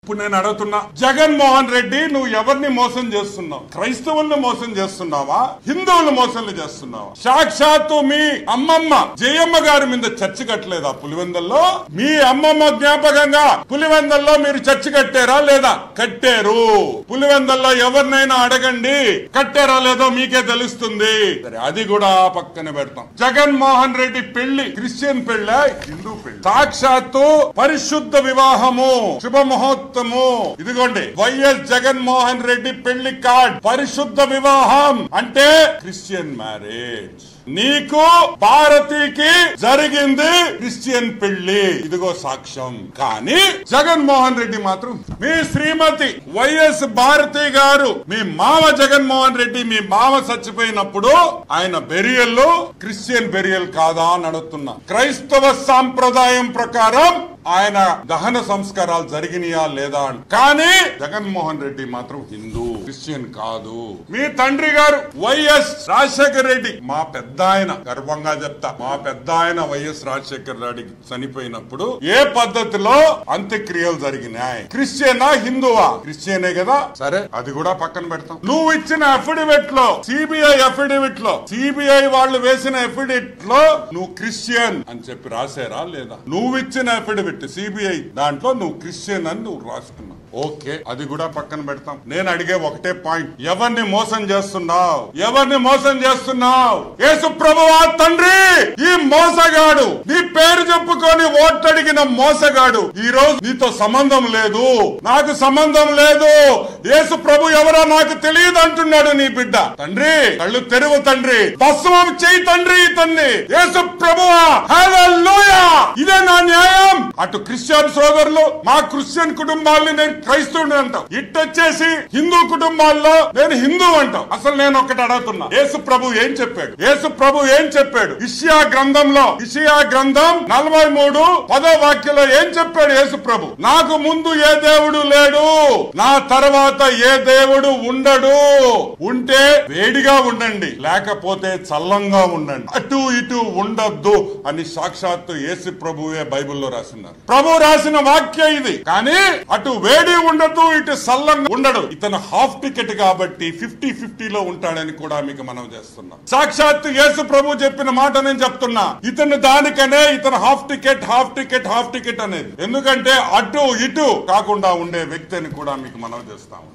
ఇప్పుడు నేను అడుగుతున్నా, జగన్మోహన్ రెడ్డి నువ్వు ఎవరిని మోసం చేస్తున్నావు? క్రైస్తవుల్ని మోసం చేస్తున్నావా? హిందువులు మోసం చేస్తున్నావా? సాక్షాత్తు మీ అమ్మమ్మ జయమ్మ గారి మీద చర్చ కట్టలేదా పులివెందల్లో? మీ అమ్మమ్మ జ్ఞాపకంగా పులివెందల్లో మీరు చర్చ కట్టారా లేదా? కట్టారు. పులివెందల్లో ఎవరినైనా అడగండి, కట్టారా లేదో మీకే తెలుస్తుంది. సరే, అది కూడా పక్కన పెడతాం. జగన్మోహన్ రెడ్డి పెళ్లి క్రిస్టియన్ పెళ్ళ, హిందూ పెళ్లి. సాక్షాత్తు పరిశుద్ధ వివాహము, శుభముహూర్తము. ఇదిగోండి, వైఎస్ జగన్మోహన్ రెడ్డి పెళ్లి కార్డ్. పరిశుద్ధ వివాహం అంటే క్రిస్టియన్ మ్యారేజ్. నీకు భారతికి జరిగింది క్రిస్టియన్ పెళ్లి, ఇదిగో సాక్ష్యం. కానీ జగన్మోహన్ రెడ్డి మాత్రం, మీ శ్రీమతి వైఎస్ భారతి గారు, మీ మామ జగన్మోహన్ రెడ్డి, మీ మామ చచ్చిపోయినప్పుడు ఆయన బెరియల్ క్రిస్టియన్ బెరియల్ కాదా అని అడుగుతున్నా. క్రైస్తవ సాంప్రదాయం ప్రకారం ఆయన దహన సంస్కారాలు జరిగినాయా లేదా అని. కానీ జగన్మోహన్ రెడ్డి మాత్రం హిందూ, క్రిస్టియన్ కాదు. మీ తండ్రి గారు వైఎస్ రాజశేఖర రెడ్డి, మా పెద్ద ఆయన, గర్వంగా చెప్తా, మా పెద్ద ఆయన వైఎస్ రాజశేఖర రెడ్డి చనిపోయినప్పుడు ఏ పద్ధతిలో అంత్యక్రియలు జరిగినాయి? క్రిస్టియనా హిందువా? క్రిస్టియనే కదా. సరే, అది కూడా పక్కన పెడతాం. నువ్వు ఇచ్చిన అఫిడవిట్ లో, సిబిఐ అఫిడవిట్ లో, సిబిఐ వాళ్ళు వేసిన అఫిడవిట్ లో నువ్వు క్రిస్టియన్ అని చెప్పి రాశారా లేదా? నువ్వు ఇచ్చిన అఫిడవిట్ సిబిఐ దాంట్లో నువ్వు క్రిస్టియన్ అని నువ్వు రాసుకున్నావు. ఓకే, అది కూడా పక్కన పెడతాం. నేను అడిగే ఒకటే పాయింట్, ఎవరిని మోసం చేస్తున్నావు? ఎవరిని మోసం చేస్తున్నావు? యేసు ప్రభువా తండ్రి, ఈ మోసగాడు, నీ పేరు చెప్పుకొని ఓటడిగిన మోసగాడు ఈ రోజు నీతో సంబంధం లేదు, నాకు సంబంధం లేదు, యేసు ప్రభు ఎవరో నాకు తెలియదు అంటున్నాడు నీ బిడ్డ. తండ్రి, కళ్ళు తెరువు తండ్రి, భస్మం చేయి తండ్రి ఇతన్ని. యేసు ప్రభువా, హల్లెలూయా. ఇదే నా న్యాయం. అటు క్రిస్టియన్ సోదరులు, మా క్రిస్టియన్ కుటుంబాలని నేను క్రైస్తవుడు అంటాం, ఇట్టొచ్చేసి హిందూ కుటుంబాల్లో నేను హిందూ అంటాం. అసలు నేను ఒకటి అడుగుతున్నా, యేసు ప్రభు ఏం చెప్పాడు? యేసు ప్రభు ఏం చెప్పాడు? ఇషియా గ్రంథంలో, ఇషియా గ్రంథం 43:10 వాక్యంలో ఏం చెప్పాడు యేసు ప్రభు? నాకు ముందు ఏ దేవుడు లేడు, నా తర్వాత ఏ దేవుడు ఉండడు. ఉంటే వేడిగా ఉండండి, లేకపోతే చల్లంగా ఉండండి, అటు ఇటు ఉండొద్దు అని సాక్షాత్తు యేసు ప్రభువే బైబిల్లో రాస్తున్నారు. ప్రభు రాసిన వాక్యం ఇది. కానీ అటు వేడి ఉండదు, ఇటు సల్లంగా ఉండడు. ఇతను హాఫ్ టికెట్ కాబట్టి 50-50లో ఉంటాడని కూడా మీకు మనం చేస్తున్నాం. సాక్షాత్తు యేసు ప్రభు చెప్పిన మాట నేను చెప్తున్నా. ఇతను దానికనే ఇతను హాఫ్ టికెట్ అనేది. ఎందుకంటే అటు ఇటు కాకుండా ఉండే వ్యక్తి అని కూడా మీకు మనం చేస్తాం.